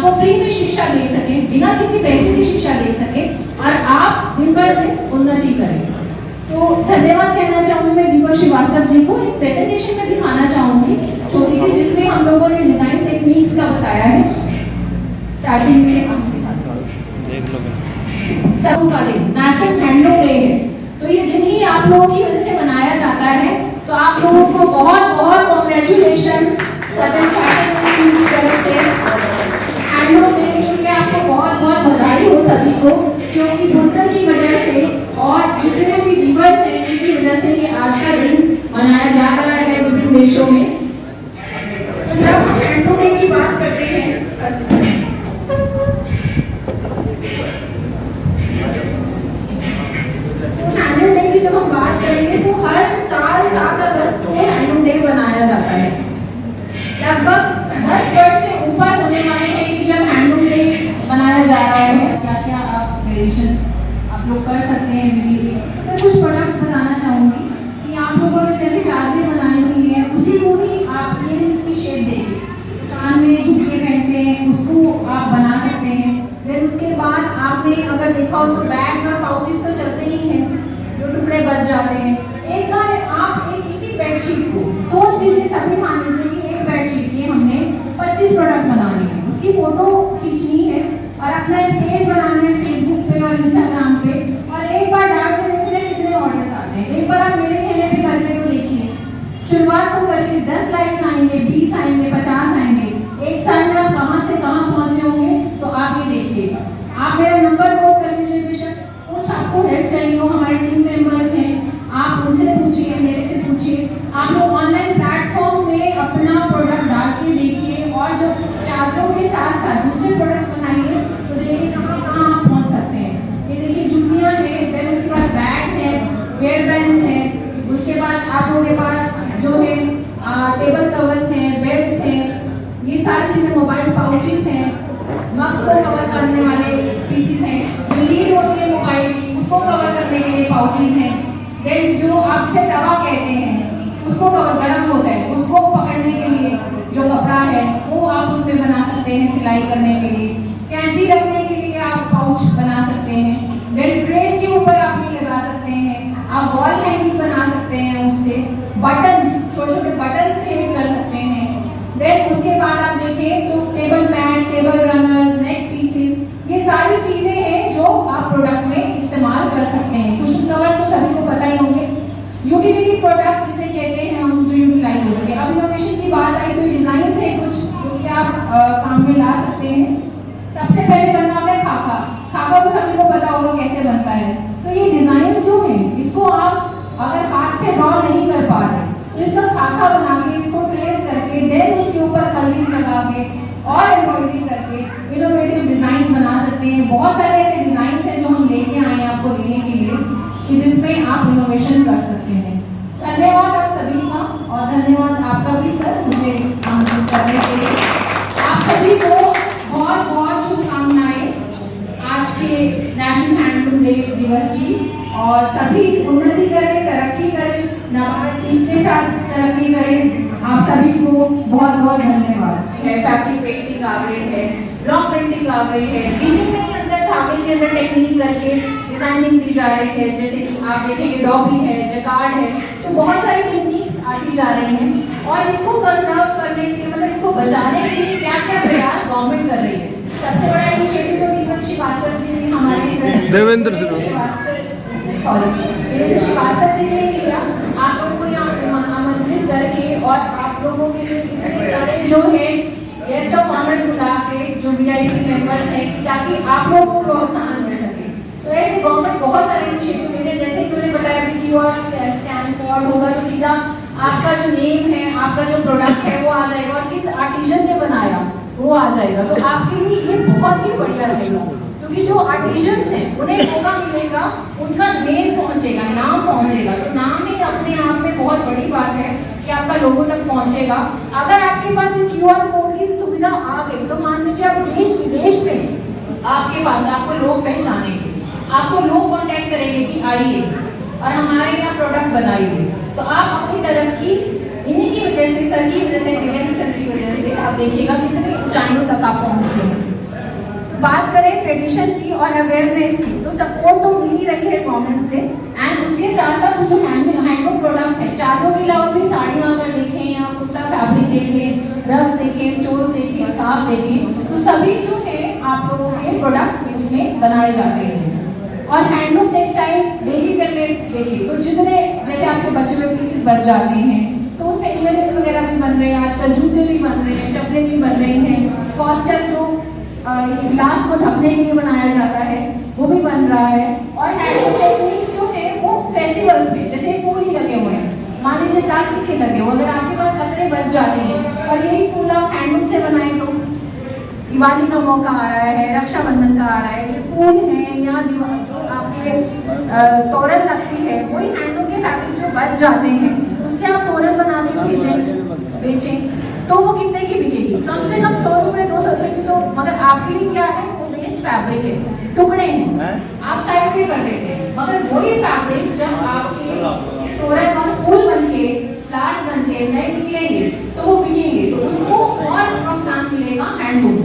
आपको फ्री में शिक्षा दे सके, बिना किसी पैसे की शिक्षा दे सके और आप दिन पर दिन उन्नति करें। तो धन्यवाद कहना चाहूँगी मैं दीपक श्रीवास्तव जी को। एक प्रेजेंटेशन में दिखाना चाहूँगी छोटी सी, जिसमें हम लोगों ने डिजाइन टेक्निक्स का बताया है। स्टार्टिंग से हम सब का दिन नेशनल हैंडलूम डे है, तो ये दिन ही आप लोगों की वजह से मनाया जाता है। तो आप लोगों को बहुत बहुत कॉन्ग्रेचुलेशंस सर्टन फैशन स्कूल की तरफ से हैंडलूम डे के लिए आपको बहुत बहुत बधाई हो सभी को, क्योंकि बुनकर की वजह से और जितने भी वीवर्स हैं उनकी वजह से ये आज का दिन मनाया जा रहा है विभिन्न देशों में। तो जब हम हैंडलूम डे की बात करते हैं, हैंडलूम डे की जब हम बात करेंगे तो हर साल 7 अगस्त को हैंडलूम डे बनाया जाता है। लगभग 10 वर्ष से ऊपर होने वाले हैं कि जब हैंडलूम डे बनाया जा रहा है। क्या क्या आप वेरिएशंस आप लोग कर सकते हैं। मैं कुछ प्रोडक्ट्स बताना चाहूँगी कि आप लोगों ने जैसे चादरें बनाई हुई है उसी को ही आप इयरिंग्स की शेप देंगे, कान में झुमके पहनते हैं उसको आप बना सकते हैं। फिर उसके बाद आपने अगर देखा हो तो बैग्स और पाउचेस तो चलते ही हैं, जो टुकड़े बच जाते हैं। एक बार आप एक इसी बेडशीट को सोच लीजिए, सभी मान लीजिए कि एक बेडशीट की हमने 25 प्रोडक्ट बनानी है, उसकी फोटो खींचनी है और अपना एक पेज बनाना है फेसबुक पे और इंस्टाग्राम पे, और एक बार डाल के देखना कितने ऑर्डर आते हैं। एक बार आप मेरे कहने पे करके तो देखिए, शुरुआत तो करके 10 लाइक आएंगे, 20 आएंगे, 50 आएंगे, एक साल में आप कहाँ से कहाँ पहुंचे होंगे। तो आप ये देखिएगा, आप मेरा नंबर नोट कर लीजिए, बेशक कुछ आपको हेल्प चाहिए हो, हमारे टीम मेंबर्स हैं, आप उनसे पूछिए, मेरे से पूछिए। आप लोग ऑनलाइन प्लेटफॉर्म में अपना प्रोडक्ट डाल के देखिए और जो चादरों के साथ साथ दूसरे प्रोडक्ट्स बनाइए तो देखिए कहाँ कहाँ आप पहुँच सकते हैं। ये देखिए जुतियाँ हैं, फिर उसके बाद बैग्स हैं, हेयर बैंड्स हैं, उसके बाद आप लोगों के पास जो है टेबल कवर्स हैं, बेड्स हैं, ये सारी चीज़ें, मोबाइल पाउचेस हैं, मग्स को कवर करने वाले पीसेस हैं, जो लीड होती है मोबाइल की उसको कवर करने के लिए पाउचेस हैं। देन जो आप जिसे तवा कहते हैं उसको कवर गर्म होता है उसको पकड़ने के लिए जो कपड़ा है वो आप उसमें बना सकते हैं सिलाई करने के लिए। कैंची रखने के लिए आप पाउच बना सकते हैं। देन ड्रेस के ऊपर आप ये लगा सकते हैं, आप वॉल हैंगिंग बना सकते हैं उससे, बटन्स, छोटे छोटे बटन्स क्रिएट कर सकते हैं। देन उसके बाद आप देखें तो टेबल पैड्स, टेबल रनर्स, नेक पीसेस, ये सारी चीजें हैं जो आप प्रोडक्ट में इस्तेमाल कर सकते हैं। कुशन कवर्स तो सभी को पता ही होंगे। यूटिलिटी प्रोडक्ट्स जिसे कहते हैं हम, जो यूटिलाइज हो सके। अब इनोवेशन की बात आई तो डिजाइन है कुछ जो कि आप काम में ला सकते हैं। सबसे पहले बनना होता है खाका। खाका तो सभी को पता होगा कैसे बनता है। तो ये डिजाइन जो है इसको आप अगर हाथ से ड्रॉ नहीं कर पा रहे तो इसका खाका बना के इसको ट्रेस करके देन उसके ऊपर कलरिंग लगा के और एम्ब्रॉयडरी करके इनोवेटिव डिजाइन बना सकते हैं। बहुत सारे ऐसे डिजाइन हैं जो हम लेके आए हैं आपको देने के लिए कि जिसमें आप इनोवेशन कर सकते हैं। धन्यवाद आप सभी का, और धन्यवाद आपका भी सर मुझे आमंत्रित करने के लिए। आप सभी को बहुत बहुत शुभकामनाएं आज के नेशनल हैंडलूम डे दिवस की, और सभी उन्नति करें, तरक्की करें, नाबार्ड टीम के साथ तरक्की करें। आप सभी को बहुत बहुत धन्यवाद। फैब्रिक पेंटिंग आ गई है, ब्लॉक प्रिंटिंग आ गई है, वीविंग में अंदर धागे के अंदर टेक्निक करके डिजाइनिंग दी जा रही है, जैसे कि आप देखेंगे डॉबी है, जकार्ड है, तो बहुत सारी टेक्निक्स आती जा रही हैं। और इसको कंजर्व करने के, मतलब इसको बचाने के लिए क्या क्या प्रयास गवर्नमेंट कर रही है। सबसे बड़ा इनिशिएटिव तो दीपक श्रीवास्तव जी ने हमारे देवेंद्र श्रीवास्तव जी ने लिया, आप लोगों को यहाँ आमंत्रित करके और आप लोगों के लिए जो है गेस्ट ऑफ ऑनर्स बुला के जो वीआईपी मेंबर्स हैं, ताकि आप लोगों को प्रोत्साहन मिल सके। तो ऐसे गवर्नमेंट बहुत सारे इनिशिएटिव लेते हैं, जैसे कि उन्होंने बताया कि क्यूआर स्कैन कोड होगा तो सीधा आपका जो नेम है, आपका जो प्रोडक्ट है वो आ जाएगा और किस आर्टिजन ने बनाया वो आ जाएगा। तो आपके लिए ये बहुत ही बढ़िया रहेगा, क्योंकि जो आर्टिजन्स हैं उन्हें मौका मिलेगा, उनका नेम पहुंचेगा, नाम पहुंचेगा। तो नाम ही अपने आप में बहुत बड़ी बात है कि आपका लोगों तक पहुंचेगा। अगर आपके पास क्यूआर कोड की सुविधा आ गई तो मान लीजिए आप देश विदेश में आपके पास, आपको लोग पहचानेंगे, आपको लोग कांटेक्ट करेंगे कि आइए और हमारे यहाँ प्रोडक्ट बनाइए। तो आप अपनी तरक्की इन्हीं की वजह से, सर की वजह से, देवेंद्र सर की वजह से आप देखिएगा कितनी ऊंचाइयों तक आप पहुंचते हैं। बात करें ट्रेडिशन की और अवेयरनेस की, तो सपोर्ट तो मिल ही रही है गवर्नमेंट से। एंड उसके साथ साथ जो हैंडलूम प्रोडक्ट है, चादरों के अलावा भी साड़ियाँ अगर देखें या कुर्ता फैब्रिक देखें, रग्स देखें, स्टोर्स देखें, स्कार्फ देखें, तो सभी जो है आप लोगों के प्रोडक्ट्स उसमें बनाए जाते हैं। और हैंडलूम टेक्सटाइल डेली वेयर में देखिए तो जितने जैसे आपके बचे हुए पीसेस बच जाते हैं तो उसमें इयररिंग्स वगैरह भी बन रहे हैं, आजकल जूते भी बन रहे हैं, चप्पलें भी बन रही हैं, कॉस्टर्स जो ग्लास को ढकने के लिए बनाया जाता है वो भी बन रहा है। और हैंडलूम टेक्निक्स जो है वो फेस्टिवल्स में जैसे फूल ही लगे हुए हैं, मान लीजिए प्लास्टिक के लगे हो, अगर आपके पास कचरे बच जाते हैं और यही फूल आप हैंडलूम से बनाए तो दिवाली का मौका आ रहा है, रक्षाबंधन का आ रहा है, ये फूल है या जो आपके तोरण लगती है वही हैंडलूम के फैब्रिक जो बच जाते हैं उससे आप तोरण बना के बेचें तो वो कितने की बिकेगी? कम से कम 100 रुपये 200 रुपये की। तो मगर आपके लिए क्या है, वो वेस्ट फैब्रिक है, टुकड़े हैं, आप साइड पे कर देते हैं। मगर वही फैब्रिक जब आपके तोरण और फूल बनके फ्लावर्स बनके नए निकलेंगे तो वो बिकेंगे, तो उसको और प्रोत्साहन मिलेगा हैंडलूम।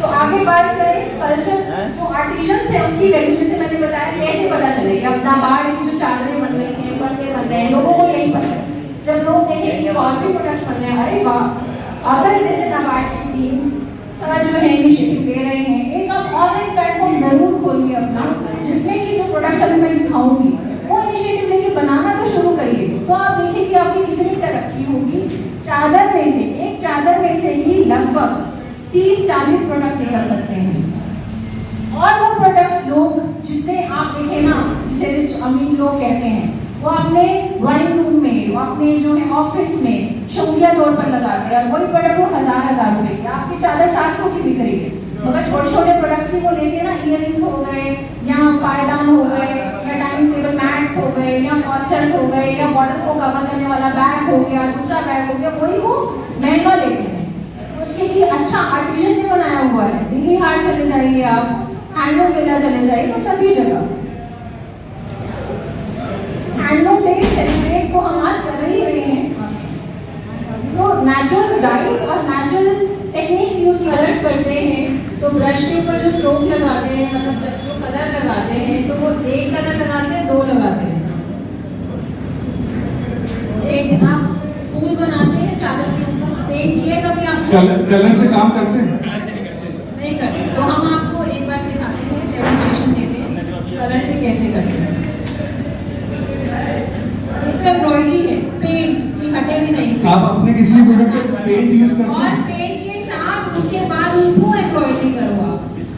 तो आगे बात करें कल्चर जो आर्टिजन्स है उनकी वैल्यू, जैसे मैंने बताया कैसे पता चलेगी। अब नाबार्ड की जो चादरें बन रही हैं, पट्टे बन रहे हैं, लोगों को यही पता है। जब लोग देखेंगे कि और भी प्रोडक्ट्स बन रहे हैं, अरे वाह, अगर जैसे नाबार्ड की टीम जो है इनिशिएटिव ले रहे हैं, एक आप ऑनलाइन प्लेटफॉर्म जरूर खोलिए अपना, जिसमें कि जो प्रोडक्ट्स अभी मैं दिखाऊंगी वो इनिशिएटिव लेके बनाना तो शुरू करिए, तो आप देखिए कि आपकी कितनी तरक्की होगी। चादर में से, एक चादर में से ही लगभग 30-40 प्रोडक्ट निकल सकते हैं। और वो प्रोडक्ट्स लोग जितने आप देखें ना, जिसे रिच अमीर लोग कहते हैं, वो अपने ड्राइंग रूम में, वो अपने जो है ऑफिस में शौकिया तौर पर लगाते हैं, और वही प्रोडक्ट वो हजार रुपए की, आपकी चादर 700 की बिक रही है। मगर छोटे छोटे प्रोडक्ट्स ही वो लेके ना, इयररिंग्स हो गए या पायदान हो गए या टाइम टेबल मैट्स हो गए या कॉस्टर्स हो गए या बॉटल को कवर करने वाला बैग हो गया, दूसरा बैग हो गया, वही वो महंगा लेते हैं। उसके लिए अच्छा आर्टिजन ने बनाया हुआ है, दिल्ली हाट चले जाइए आप, हैंडलूम मेला चले जाइए, तो सभी जगह हैंडलूम डे सेलिब्रेट तो हम आज कर ही रहे हैं। तो नेचुरल डाइज और नेचुरल टेक्निक्स यूज कलर्स करते हैं, तो ब्रश के ऊपर जो स्ट्रोक लगाते हैं, मतलब जो कलर लगाते हैं, तो वो एक कलर लगाते हैं, 2 लगाते हैं। एक आप फूल बनाते हैं चादर के ऊपर, पेंट किया कभी आप कलर से काम करते हैं? नहीं करते, तो हम आपको एक बार सिखाते हैं, डेमोंस्ट्रेशन देते हैं कलर से कैसे करते हैं। तो एम्ब्रॉयडरी है, पेंट की हटे भी नहीं, आप अपने किसी प्रोडक्ट पे पेंट यूज करते हैं और पेंट के साथ उसके बाद उसको एम्ब्रॉयडरी करो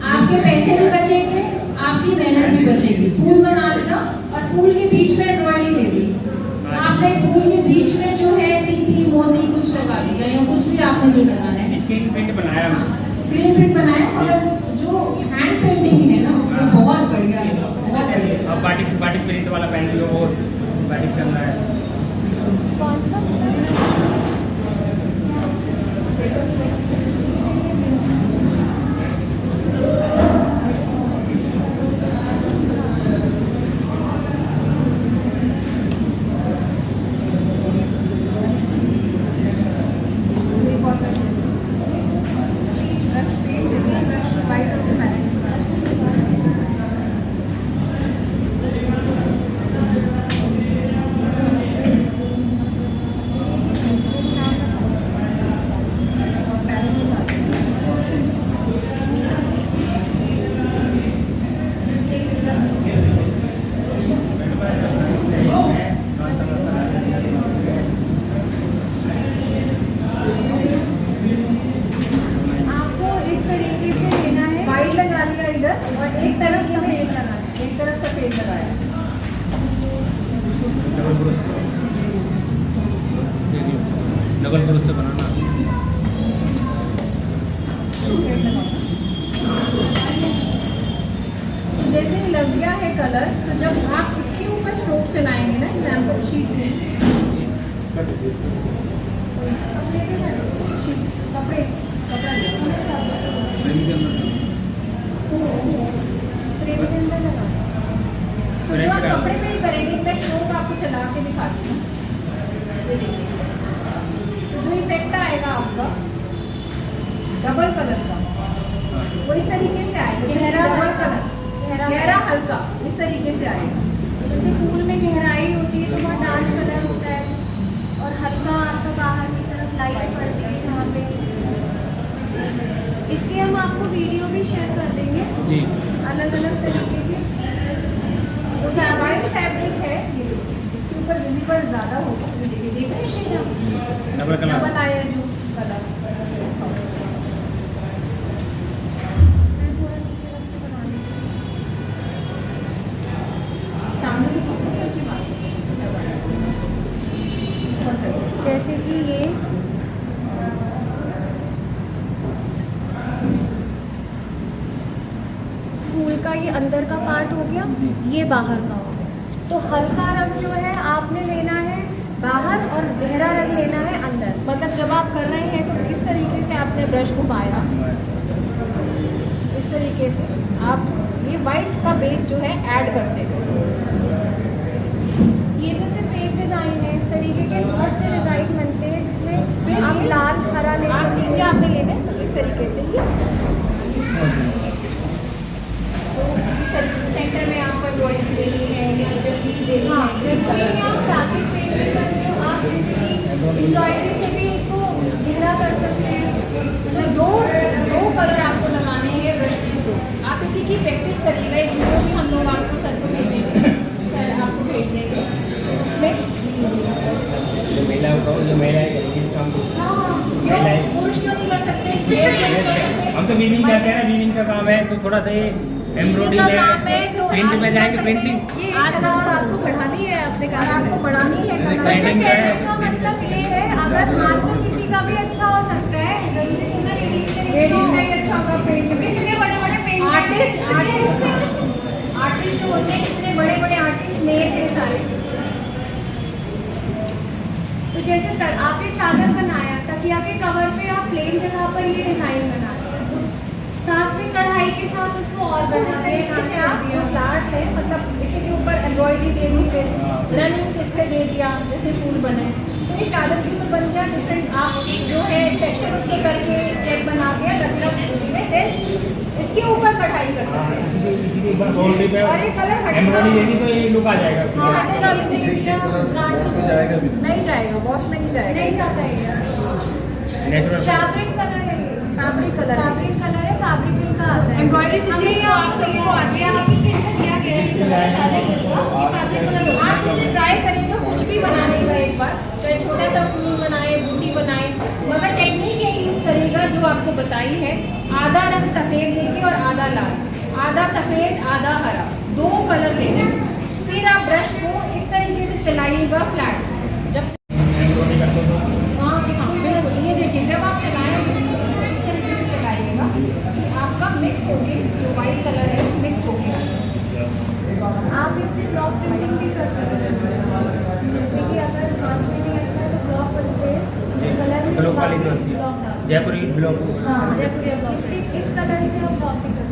आपके पैसे भी बचेंगे, आपकी मेहनत भी बचेगी। फूल बना लिया और फूल के बीच में एम्ब्रॉयडरी दे दी, आपने फूल के बीच में जो है सीधी मोती कुछ लगा दिया या कुछ भी आपने जो लगाना है, स्क्रीन प्रिंट बनाया, स्क्रीन प्रिंट बनाया, मगर जो हैंड पेंटिंग है ना वो बहुत बढ़िया है, बहुत बढ़िया। अब बाटिक प्रिंट वाला पेन जो वो बाटिक करना है। और एक तरफ सफेद लगाना, एक तरफ सफेद लगाया। डबल ब्रश से बनाना। जैसे ही लग गया है कलर, तो जब आप इसके ऊपर स्ट्रोक चलाएंगे ना, एग्जाम्पल शीट कपड़े कपड़े पे ही करेंगे। मैं स्ट्रोक आपको चला के दिखाती हूँ, तो जो इफेक्ट आएगा आपका डबल कलर का, वो इस तरीके से आएगा, गहरा हल्का इस तरीके से आएगा। जैसे फूल में गहराई होती है तो वहाँ डार्क कलर होता है और हल्का आपका बाहर की तरफ लाइट पड़ती है यहाँ पे। इसके हम आपको वीडियो भी शेयर कर देंगे जी। अलग अलग तरीके के। तो वाइट फैब्रिक है, ये देखिए इसके ऊपर विजिबल ज़्यादा होगा, ये देखिए देख रहे हैं शेड आप डबल कलर। डबल आया जो कलर। मैं थोड़ा नीचे रख के बना देती हूँ। सामने भी पकड़ की बात है। जैसे कि ये फूल का ये अंदर का पार्ट हो गया, ये बाहर का हो गया। तो हल्का रंग जो है आपने लेना है बाहर और गहरा रंग लेना है अंदर। मतलब जब आप कर रहे हैं तो इस तरीके से आपने ब्रश घुमाया, इस तरीके से आप ये वाइट का बेस जो है ऐड करते गए। ये तो सिर्फ एक डिज़ाइन है, इस तरीके के बहुत से डिज़ाइन बनते हैं जिसमें फिर आप ये लाल हरा ले आप सकते नीचे हैं। आपने लेने तो इस तरीके से ये तो इस तरीके से सेंटर में आपको एम्ब्रॉयडरी देनी है या फिर लीफ देनी हाँ, है। जब भी आप फैब्रिक पेंटिंग करते हो आप जैसे कि एम्ब्रॉयडरी से भी इसको गहरा कर सकते हैं। मतलब दो कलर आपको लगाने हैं ब्रश के स्ट्रोक। आप इसी की प्रैक्टिस करिएगा, एक वीडियो भी हम लोग आपको सर को भेजेंगे, सर आपको भेज देंगे उसमें। जो महिला होगा जो महिला करेगी इस काम को। हाँ, क्यों पुरुष क्यों नहीं कर सकते? ये क्यों नहीं कर सकते? हम तो वीविंग करते हैं ना, वीविंग का काम है तो थोड़ा सा ये एम्ब्रॉयडरी का काम है में तो प्रिंट में आप जाएंगे कर प्रिंटिंग। सकते हैं। ये एक कला और आपको बढ़ानी है अपने और काम आपको में। बढ़ानी है कलर। Painting का है। इसका मतलब ये है अगर हाथ तो किसी का भी अच्छा हो सकता है, जरूरी नहीं ना लेडीज का ही अच्छा होगा पेंट में। इतने बड़े बड़े पेंट आर्टिस्ट जो होते हैं कितने बड़े बड़े आर्टिस्ट मेड हैं सारे। तो जैसे आपने चादर बनाया, तकिया के कवर पे आप प्लेन जगह पर ये डिजाइन बना दिया, तो साथ में कढ़ाई के साथ उसको और तो इस तरीके से आप जो फ्लावर्स है मतलब इसी के ऊपर एम्ब्रॉयडरी दे दी, फिर रनिंग स्टिच से दे दिया जैसे फूल बने, तो ये चादर की तो बन गया डिफरेंट। आप जो है सेक्शन उसके करके चेक बना के रख में देन इसके ऊपर कढ़ाई कर सकते हैं। इसी के ऊपर गोल्ड पे और ये कलर हटेगा एम्ब्रॉयडरी देगी तो ये लुक आ जाएगा। हाँ, हटेगा भी नहीं, दिया वॉश में जाएगा भी नहीं जाएगा, वॉश में नहीं जाएगा, नहीं जाता है। नेचुरल फैब्रिक कलर है, फैब्रिक कलर है। फैब्रिक कलर है, फैब्रिक इनका आता है। एम्ब्रॉयडरी से हमने चीज़ ये तो आप सभी को आती है। आप इसे ट्राई करें तो कुछ भी बनाने का एक बार, चाहे छोटा सा फूल बनाए, बूटी बनाए, मगर टेक्निक ये यूज़ करेगा जो आपको बताई है। आधा रंग सफ़ेद लेके और आधा लाल, आधा सफ़ेद आधा हरा, दो कलर लेंगे। फिर आप ब्रश को इस तरीके से चलाइएगा फ्लैट। जब एम्ब्रॉयडरी करते हो हाँ बिल्कुल, ये देखिए जब आप चलाएंगे इसको इस तरीके से चलाइएगा, आपका मिक्स हो गया, जो वाइट कलर है मिक्स हो गया। आप इससे ब्लॉक प्रिंटिंग भी कर सकते हैं। जैसे कि अगर हाथ में नहीं अच्छा है तो ब्लॉक बनते हैं, कलर में ब्लॉक वाली जो ब्लॉक होती है डाल। जयपुरी ब्लॉक। हाँ, जयपुरी ब्लॉक। इस कलर से हम ब्लॉक भी कर